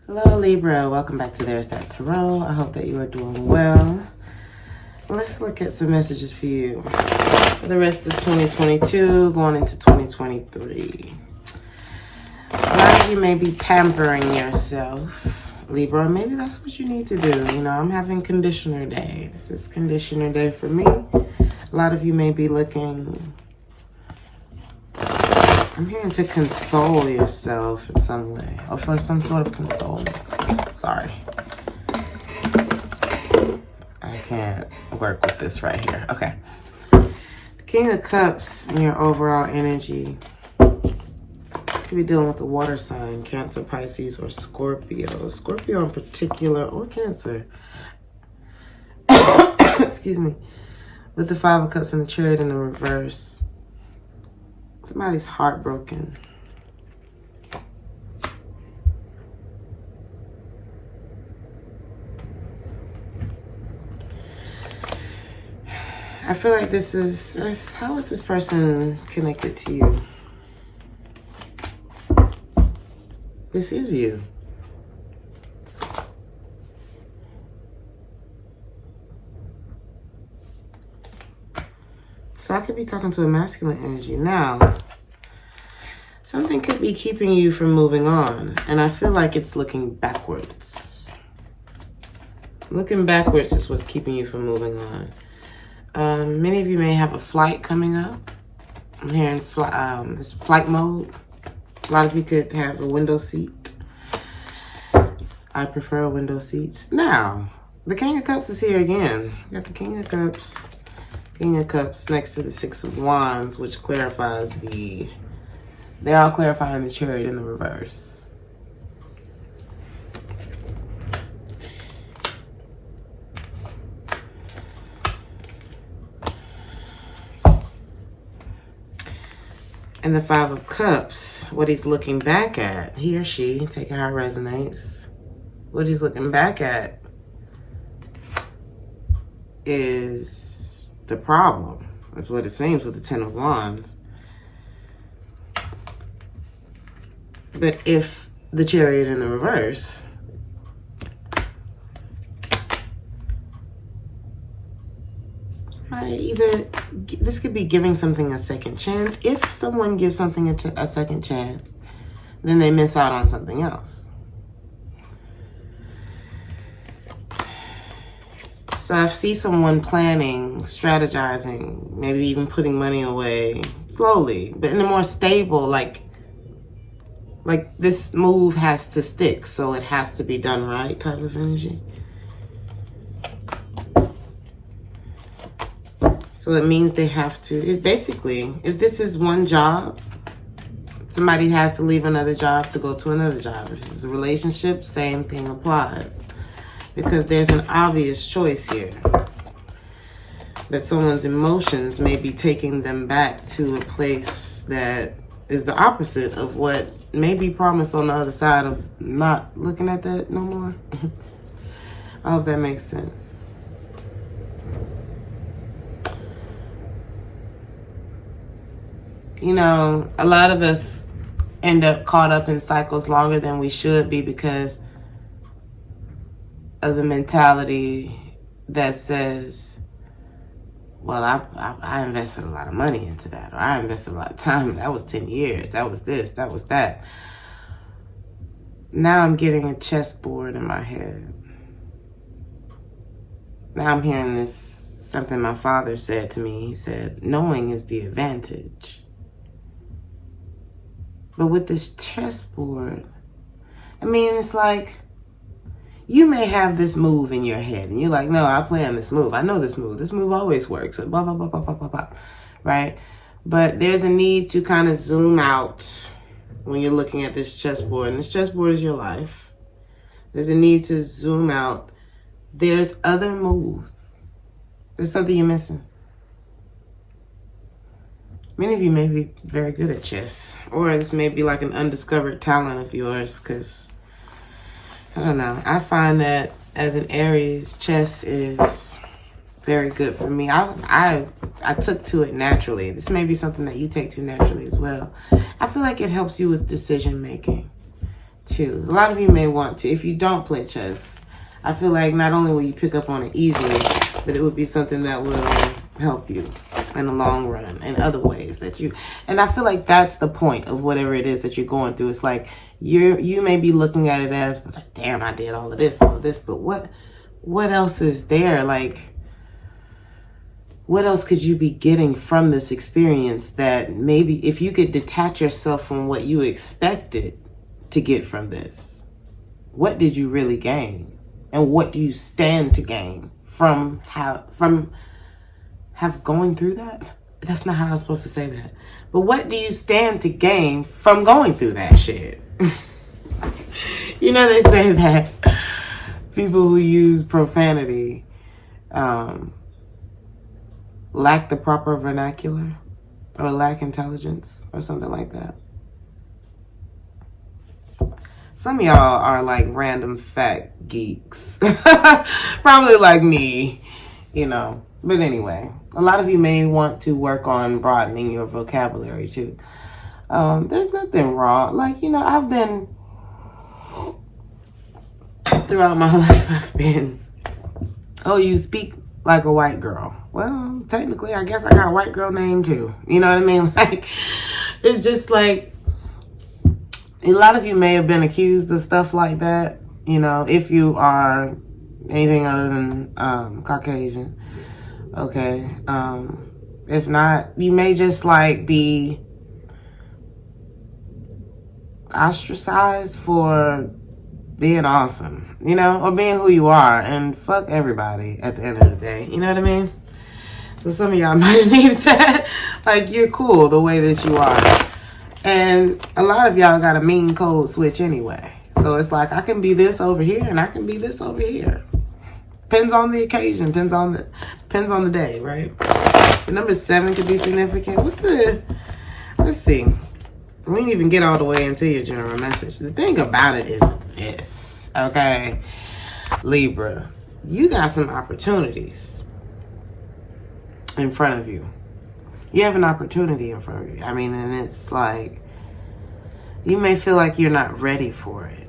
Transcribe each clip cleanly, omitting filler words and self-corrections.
Hello Libra, welcome back to Theresthattarot. I hope that you are doing well. Let's look at some messages for you for the rest of 2022 going into 2023. A lot of you may be pampering yourself, Libra. Maybe that's what you need to do. You know, I'm having conditioner day. This is conditioner day for me. A lot of you may be looking... I'm hearing to console yourself in some way, or for some sort of console. Sorry. I can't work with this right here. Okay. The King of Cups in your overall energy. You could be dealing with a water sign, Cancer, Pisces, or Scorpio. Scorpio in particular, or Cancer. Excuse me. With the Five of Cups and the Chariot in the reverse. Somebody's heartbroken. I feel like this is, how is this person connected to you? This is you. So I could be talking to a masculine energy. Now, something could be keeping you from moving on. And I feel like it's looking backwards. Looking backwards is what's keeping you from moving on. Many of you may have a flight coming up. I'm hearing it's flight mode. A lot of you could have a window seat. I prefer window seats. Now, the King of Cups is here again. You got the King of Cups. King of Cups next to the Six of Wands, which clarifies they're all clarifying the Chariot in the reverse. And the Five of Cups, what he's looking back at, he or she, take it how it resonates, what he's looking back at is the problem. That's what it seems with the Ten of Wands. But if the Chariot in the reverse, somebody this could be giving something a second chance. If someone gives something a second chance, then they miss out on something else. So I see someone planning, strategizing, maybe even putting money away slowly, but in a more stable, like this move has to stick, so it has to be done right type of energy. So it means they have to, basically, if this is one job, somebody has to leave another job to go to another job. If this is a relationship, same thing applies. Because there's an obvious choice here. That someone's emotions may be taking them back to a place that is the opposite of what may be promised on the other side of not looking at that no more. I hope that makes sense. You know, a lot of us end up caught up in cycles longer than we should be because of the mentality that says, well, I invested a lot of money into that, or I invested a lot of time. That was 10 years. That was this. That was that. Now I'm getting a chessboard in my head. Now I'm hearing this, something my father said to me. He said, knowing is the advantage. But with this chessboard, I mean, it's like, you may have this move in your head and you're like, no, I plan this move. I know this move. This move always works. Blah, blah, blah, blah, blah, blah, blah. Right? But there's a need to kind of zoom out when you're looking at this chessboard. And this chessboard is your life. There's a need to zoom out. There's other moves. There's something you're missing. Many of you may be very good at chess. Or this may be like an undiscovered talent of yours because... I don't know. I find that as an Aries, chess is very good for me. I took to it naturally. This may be something that you take to naturally as well. I feel like it helps you with decision making. too. A lot of you may want to. If you don't play chess, I feel like not only will you pick up on it easily, but it would be something that will help you in the long run in other ways that you, and I feel like that's the point of whatever it is that you're going through. It's like you may be looking at it as, damn, I did all of this, but what else is there? Like, what else could you be getting from this experience that maybe if you could detach yourself from what you expected to get from this, what did you really gain? And what do you stand to gain from going through that? That's not how I was supposed to say that. But what do you stand to gain from going through that shit? You know, they say that people who use profanity lack the proper vernacular or lack intelligence or something like that. Some of y'all are like random fact geeks. Probably like me, you know. But anyway, a lot of you may want to work on broadening your vocabulary too. There's nothing wrong. Like, you know, I've been, throughout my life, I've been, oh, you speak like a white girl. Well, technically, I guess I got a white girl name too. You know what I mean? Like, it's just like, a lot of you may have been accused of stuff like that, you know, if you are anything other than Caucasian. Okay. If not, you may just like be ostracized for being awesome, you know, or being who you are, and fuck everybody at the end of the day. You know what I mean? So some of y'all might need that. Like, you're cool the way that you are. And a lot of y'all got a mean code switch anyway. So it's like, I can be this over here and I can be this over here. Depends on the occasion, depends on the day, right? The number 7 could be significant. Let's see. We didn't even get all the way into your general message. The thing about it is this, okay? Libra, you got some opportunities in front of you. You have an opportunity in front of you. I mean, and it's like, you may feel like you're not ready for it.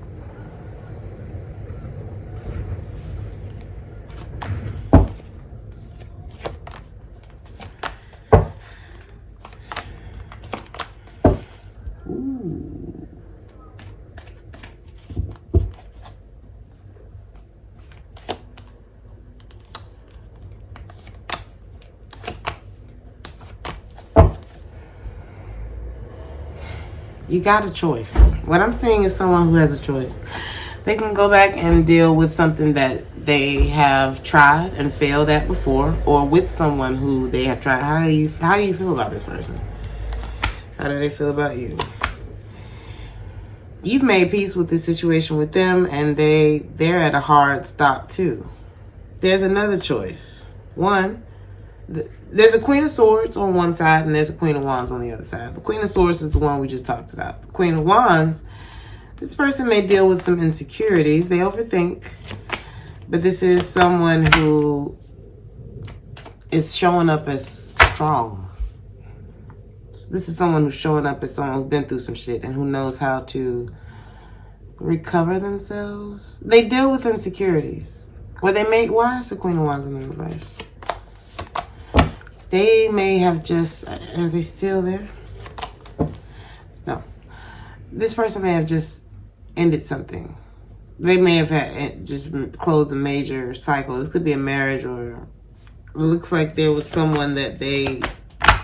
You got a choice. What I'm saying is someone who has a choice. They can go back and deal with something that they have tried and failed at before, or with someone who they have tried. How do you feel about this person? How do they feel about you? You've made peace with the situation with them, and they're at a hard stop too. There's another choice. One, there's a Queen of Swords on one side and there's a Queen of Wands on the other side. The Queen of Swords is the one we just talked about. The Queen of Wands, this person may deal with some insecurities. They overthink. But this is someone who is showing up as strong. This is someone who's showing up as someone who's been through some shit and who knows how to recover themselves. They deal with insecurities. Why is the Queen of Wands in the reverse? They may have just, are they still there? No. This person may have just ended something. They may have had just closed a major cycle. This could be a marriage, or it looks like there was someone that they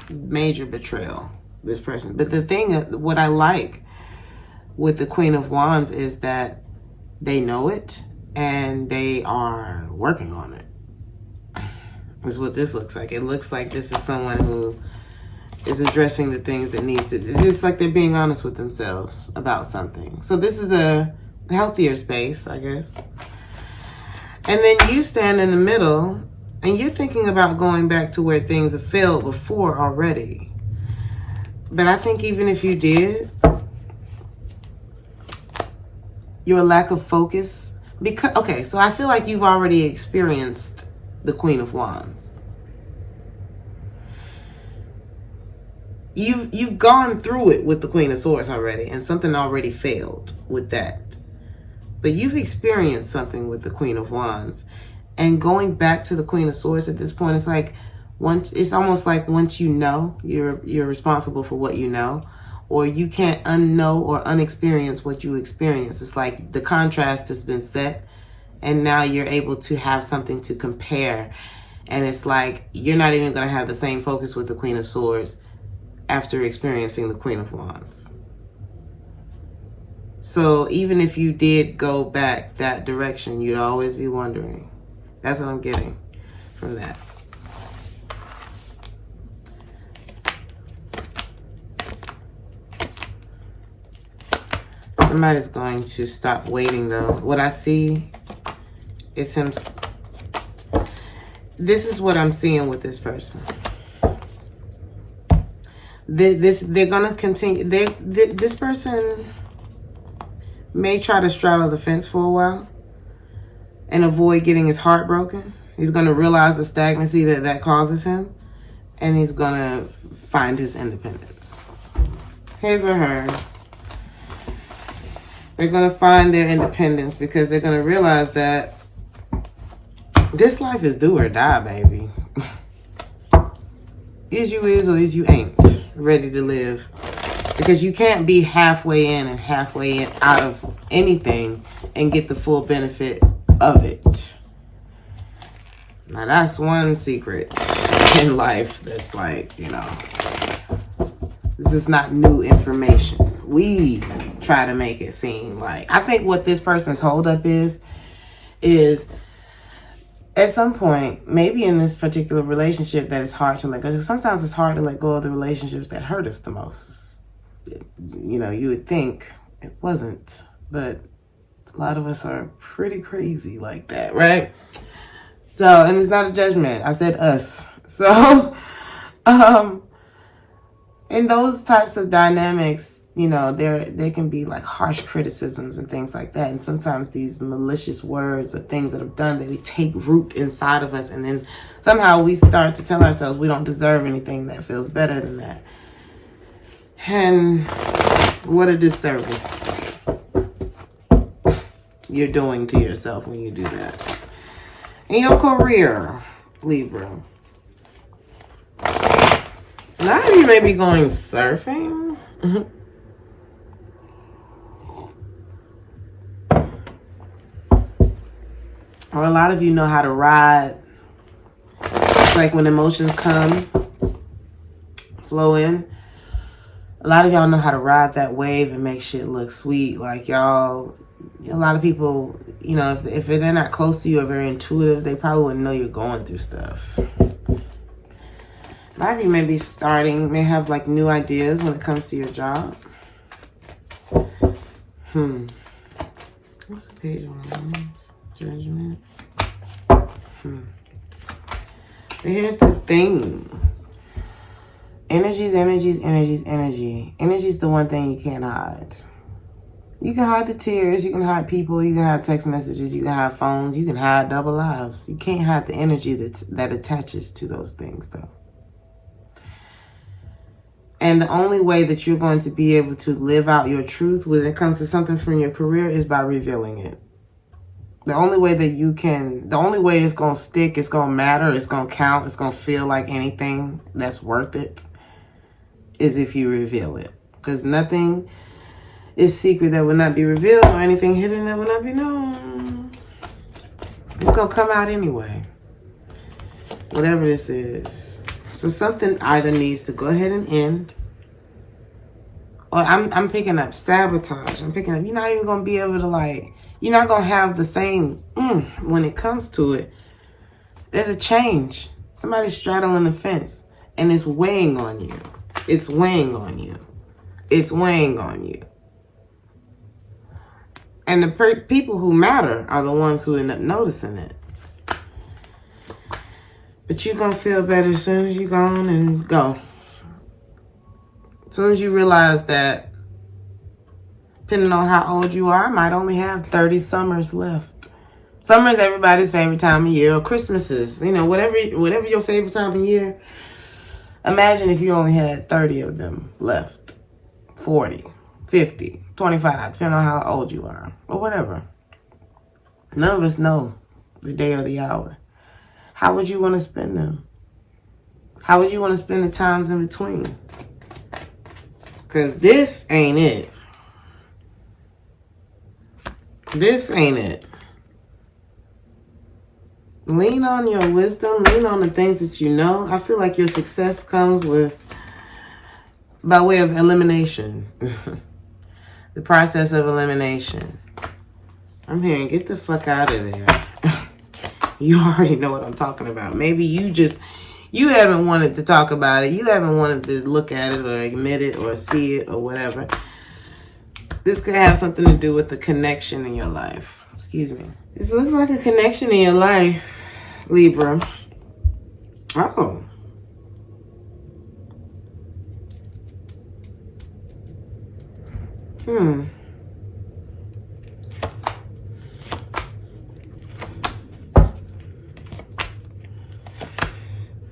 major betrayal, this person. But the thing, what I like with the Queen of Wands is that they know it and they are working on it. Is what this looks like. It looks like this is someone who is addressing the things that needs to. It's like they're being honest with themselves about something. So this is a healthier space, I guess. And then you stand in the middle and you're thinking about going back to where things have failed before already. But I think even if you did, your lack of focus, because, okay, so I feel like you've already experienced the Queen of Wands. You've gone through it with the Queen of Swords already, and something already failed. with that. But you've experienced something with the Queen of Wands. And going back to the Queen of Swords at this point, it's like it's almost like once you know, you're responsible for what you know, or you can't unknow or unexperience what you experience. It's like the contrast has been set, and now you're able to have something to compare. And it's like you're not even going to have the same focus with the Queen of Swords after experiencing the Queen of Wands. So even if you did go back that direction, you'd always be wondering. That's what I'm getting from that. Somebody's going to stop waiting, though. What I see is him. This is what I'm seeing with this person. They're going to continue. This person may try to straddle the fence for a while and avoid getting his heart broken. He's going to realize the stagnancy that causes him, and he's going to find his independence. His or her. They're going to find their independence because they're going to realize that this life is do or die, baby. Is you is or is you ain't ready to live. Because you can't be halfway in and halfway out of anything and get the full benefit of it. Now that's one secret in life that's like, you know, this is not new information. We try to make it seem like, I think what this person's holdup is at some point, maybe in this particular relationship that it's hard to let go. Sometimes it's hard to let go of the relationships that hurt us the most. You know, you would think it wasn't, but a lot of us are pretty crazy like that, right? So, and it's not a judgment. I said us. So, in those types of dynamics, you know, there can be like harsh criticisms and things like that. And sometimes these malicious words or things that have done, they take root inside of us. And then somehow we start to tell ourselves we don't deserve anything that feels better than that. And what a disservice you're doing to yourself when you do that. In your career, Libra. Now you may be going surfing. Or a lot of you know how to ride. It's like when emotions come, flow in. A lot of y'all know how to ride that wave and make shit look sweet. Like y'all, a lot of people, you know, if they're not close to you or very intuitive, they probably wouldn't know you're going through stuff. A lot of you may be may have like new ideas when it comes to your job. What's the page on this? Judgment. But here's the thing. Energy. Energy is the one thing you can't hide. You can hide the tears. You can hide people. You can hide text messages. You can hide phones. You can hide double lives. You can't hide the energy that attaches to those things, though. And the only way that you're going to be able to live out your truth when it comes to something from your career is by revealing it. The only way it's going to stick, it's going to matter, it's going to count, it's going to feel like anything that's worth it is if you reveal it. Because nothing is secret that will not be revealed or anything hidden that will not be known. It's going to come out anyway. Whatever this is. So something either needs to go ahead and end, or I'm picking up sabotage. I'm picking up, you're not even going to be able to you're not going to have the same when it comes to it. There's a change. Somebody's straddling the fence and it's weighing on you. It's weighing on you. It's weighing on you. And the people who matter are the ones who end up noticing it. But you're going to feel better as soon as you go on and go. As soon as you realize that, depending on how old you are, I might only have 30 summers left. Summer is everybody's favorite time of year, or Christmases, you know, whatever your favorite time of year. Imagine if you only had 30 of them left, 40, 50. 25, depending on how old you are, or whatever. None of us know the day or the hour. How would you want to spend them? How would you want to spend the times in between? Because this ain't it. This ain't it. Lean on your wisdom. Lean on the things that you know. I feel like your success comes by way of elimination. The process of elimination. I'm hearing, get the fuck out of there. You already know what I'm talking about. Maybe you haven't wanted to talk about it. You haven't wanted to look at it or admit it or see it or whatever. This could have something to do with the connection in your life. Excuse me. This looks like a connection in your life, Libra. Oh.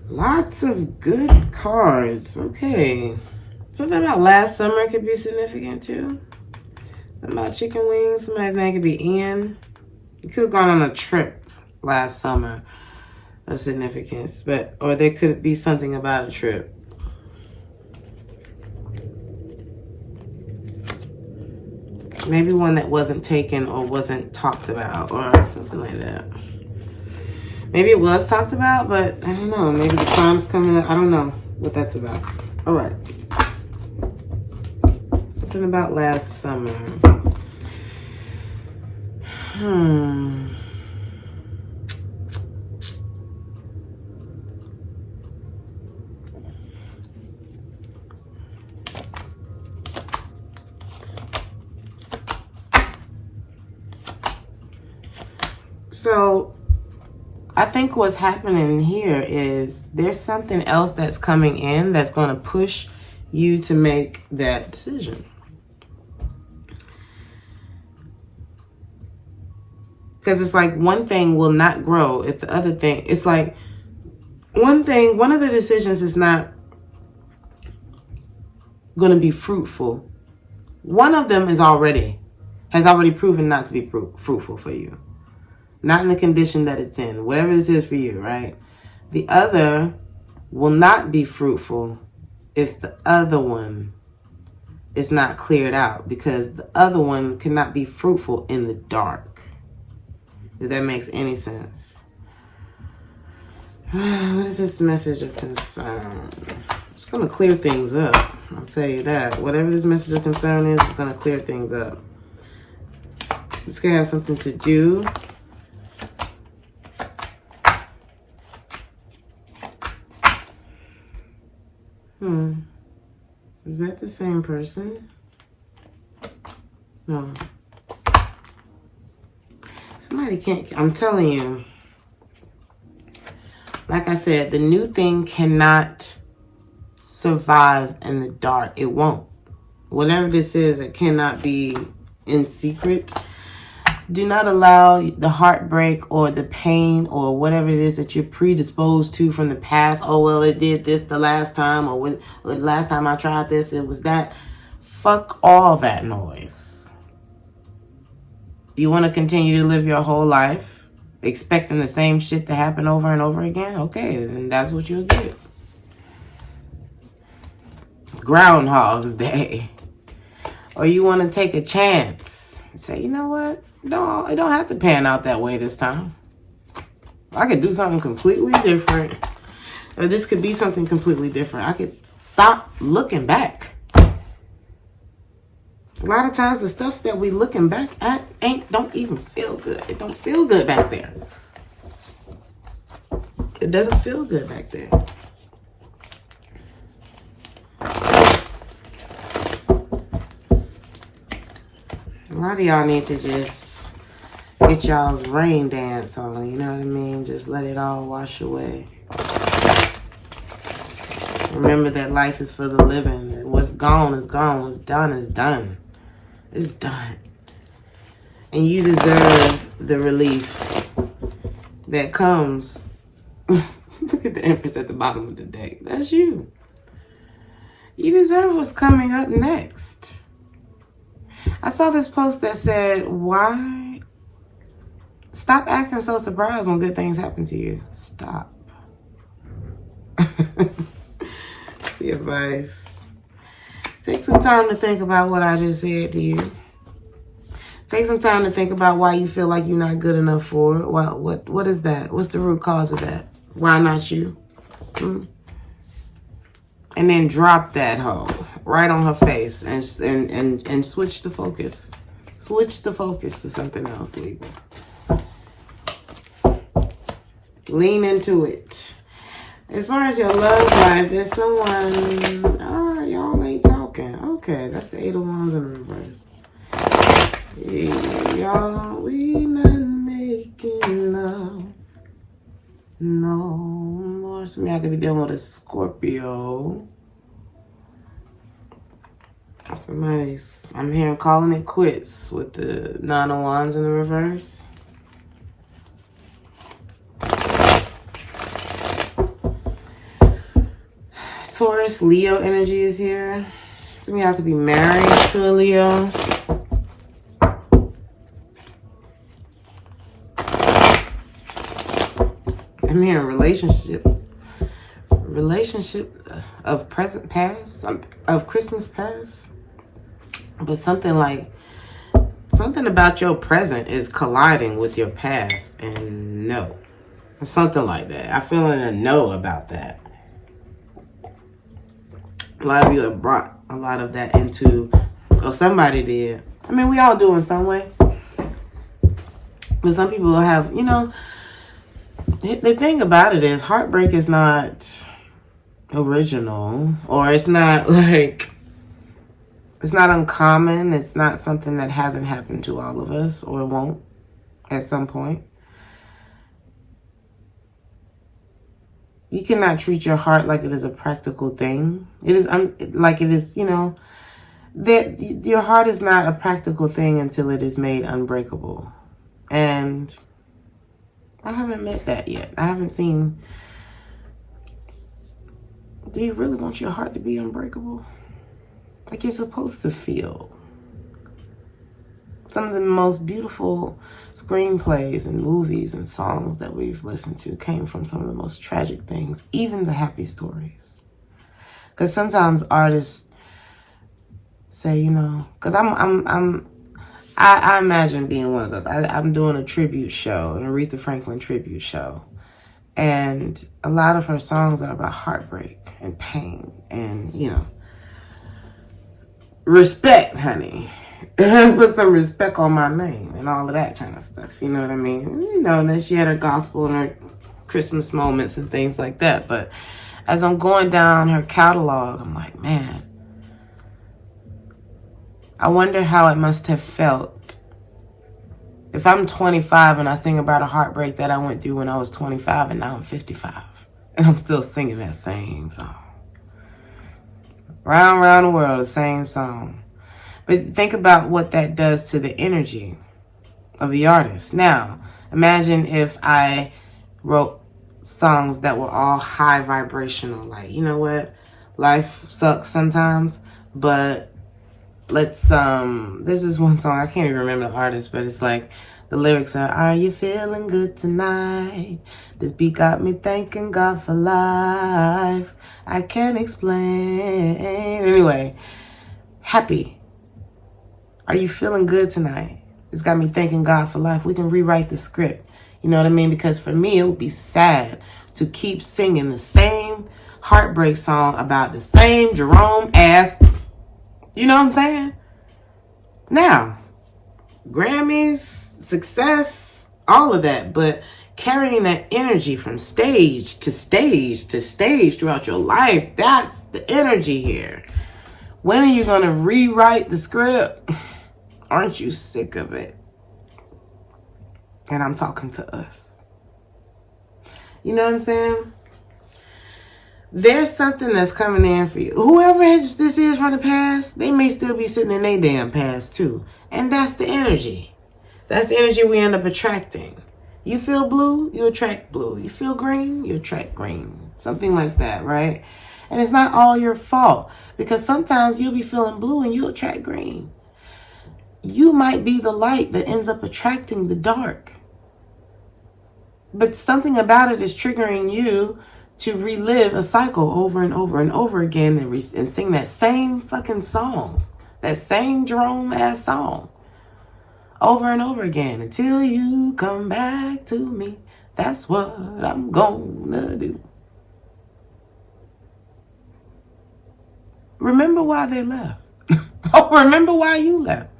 Lots of good cards. Okay. Something about last summer could be significant too. Something about chicken wings. Somebody's name could be Ian. You could have gone on a trip last summer of significance, or there could be something about a trip. Maybe one that wasn't taken or wasn't talked about or something like that. Maybe it was talked about, but I don't know. Maybe the time's coming up. I don't know what that's about. All right. Something about last summer. So I think what's happening here is there's something else that's coming in that's going to push you to make that decision. Because it's like one thing will not grow if the other thing, it's like one of the decisions is not going to be fruitful. One of them has already proven not to be fruitful for you. Not in the condition that it's in, whatever this is for you, right? The other will not be fruitful if the other one is not cleared out, because the other one cannot be fruitful in the dark. If that makes any sense. What is this message of concern? It's going to clear things up. I'll tell you that. Whatever this message of concern is, it's going to clear things up. It's going to have something to do. Is that the same person? No. Somebody can't, I'm telling you. Like I said, the new thing cannot survive in the dark. It won't. Whatever this is, it cannot be in secret. Do not allow the heartbreak or the pain or whatever it is that you're predisposed to from the past. Oh, well, it did this the last time, or when the last time I tried this, it was that. Fuck all that noise. You want to continue to live your whole life expecting the same shit to happen over and over again? Okay, then that's what you'll get. Groundhog's Day. Or you want to take a chance and say, you know what? No, it don't have to pan out that way this time. I could do something completely different. Or this could be something completely different. I could stop looking back. A lot of times the stuff that we looking back at don't even feel good. It don't feel good back there. It doesn't feel good back there. A lot of y'all need to just get y'all's rain dance on, you know what I mean? Just let it all wash away. Remember that life is for the living. What's gone is gone. What's done is done. It's done. And you deserve the relief that comes. Look at the Empress at the bottom of the deck. That's you. You deserve what's coming up next. I saw this post that said, why? Stop acting so surprised when good things happen to you. Stop. That's the advice. Take some time to think about what I just said to you. Take some time to think about why you feel like you're not good enough for it. What is that? What's the root cause of that? Why not you? And then drop that hoe right on her face and switch the focus. Switch the focus to something else, Libra. Lean into it. As far as your love life, there's someone... Oh, y'all ain't talking. Okay, that's the 8 of Wands in reverse. Yeah, y'all, we not making love no more. Some of y'all could be dealing with a Scorpio. I'm hearing calling it quits with the 9 of Wands in the reverse. Taurus, Leo energy is here. Some of y'all could be married to a Leo. I'm hearing relationship of present past, of Christmas past. But something about your present is colliding with your past, and no. Something like that. I feel a no about that. A lot of you have brought a lot of that into, or somebody did. I mean, we all do in some way. But some people have, you know, the thing about it is heartbreak is not original, or it's not like, it's not uncommon. It's not something that hasn't happened to all of us, or won't at some point. You cannot treat your heart like it is a practical thing. It is like it is, you know, that your heart is not a practical thing until it is made unbreakable. And I haven't met that yet. I haven't seen. Do you really want your heart to be unbreakable? Like you're supposed to feel. Some of the most beautiful screenplays and movies and songs that we've listened to came from some of the most tragic things, even the happy stories. Because sometimes artists say, you know, because I imagine being one of those. I'm doing a tribute show, an Aretha Franklin tribute show. And a lot of her songs are about heartbreak and pain and, you know, respect, honey. Put some respect on my name and all of that kind of stuff. You know what I mean? You know, that she had her gospel and her Christmas moments and things like that. But as I'm going down her catalog, I'm like, man, I wonder how it must have felt if I'm 25 and I sing about a heartbreak that I went through when I was 25 and now I'm 55. And I'm still singing that same song. Round, round the world, the same song. But think about what that does to the energy of the artist. Now, imagine if I wrote songs that were all high vibrational. Like, you know what? Life sucks sometimes, but let's, there's this one song, I can't even remember the artist, but it's like, the lyrics are you feeling good tonight? This beat got me thanking God for life. I can't explain. Anyway, happy. Are you feeling good tonight? It's got me thanking God for life. We can rewrite the script. You know what I mean? Because for me, it would be sad to keep singing the same heartbreak song about the same Jerome ass. You know what I'm saying? Now, Grammys, success, all of that. But carrying that energy from stage to stage to stage throughout your life, that's the energy here. When are you going to rewrite the script? Aren't you sick of it? And I'm talking to us. You know what I'm saying? There's something that's coming in for you. Whoever this is from the past, they may still be sitting in their damn past too. And that's the energy. That's the energy we end up attracting. You feel blue, you attract blue. You feel green, you attract green. Something like that, right? And it's not all your fault. Because sometimes you'll be feeling blue and you'll attract green. you might be the light that ends up attracting the dark. But something about it is triggering you to relive a cycle over and over and over again and sing that same fucking song, that same drone-ass song over and over again until you come back to me. That's what I'm gonna do. Remember why they left. Oh, remember why you left.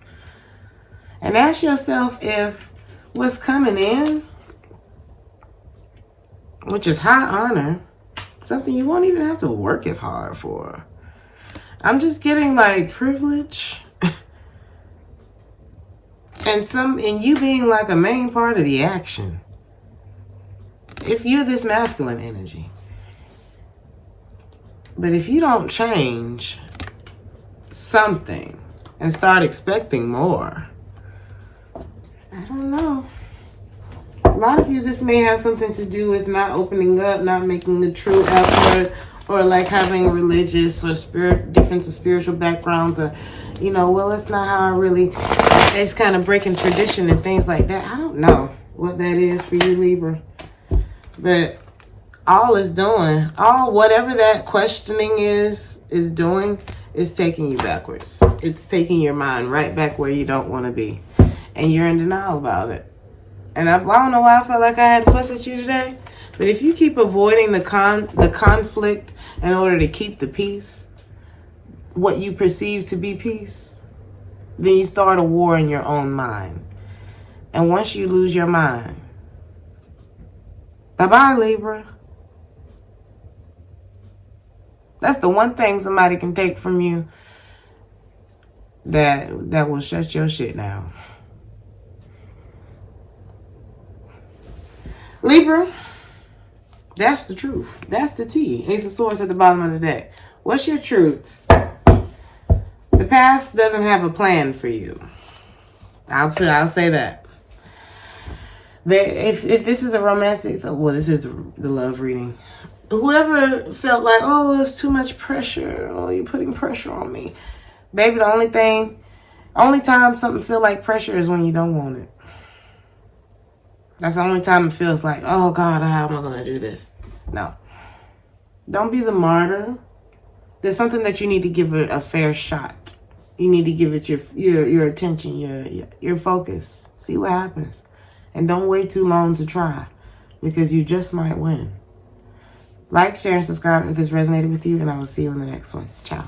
And ask yourself if what's coming in, which is high honor, something you won't even have to work as hard for. I'm just getting like privilege and you being like a main part of the action. If you're this masculine energy. But if you don't change something and start expecting more, I don't know. A lot of you, this may have something to do with not opening up, not making the true effort, or like having religious or difference of spiritual backgrounds, or, well, it's not how I really, it's kind of breaking tradition and things like that. I don't know what that is for you, Libra. But whatever that questioning is doing, is taking you backwards. It's taking your mind right back where you don't want to be. And you're in denial about it. And I don't know why I felt like I had to fuss at you today. But if you keep avoiding the conflict in order to keep the peace, what you perceive to be peace, then you start a war in your own mind. And once you lose your mind, bye-bye, Libra. That's the one thing somebody can take from you that will shut your shit down. Libra, that's the truth. That's the tea. Ace of Swords at the bottom of the deck. What's your truth? The past doesn't have a plan for you. I'll say that. If this is a romantic, well, this is the love reading. Whoever felt like, oh, it's too much pressure. Oh, you're putting pressure on me. Baby, the only time something feel like pressure is when you don't want it. That's the only time it feels like, oh God, how am I going to do this? No. Don't be the martyr. There's something that you need to give it a fair shot. You need to give it your attention, your focus. See what happens. And don't wait too long to try, because you just might win. Like, share, and subscribe if this resonated with you, and I will see you in the next one. Ciao.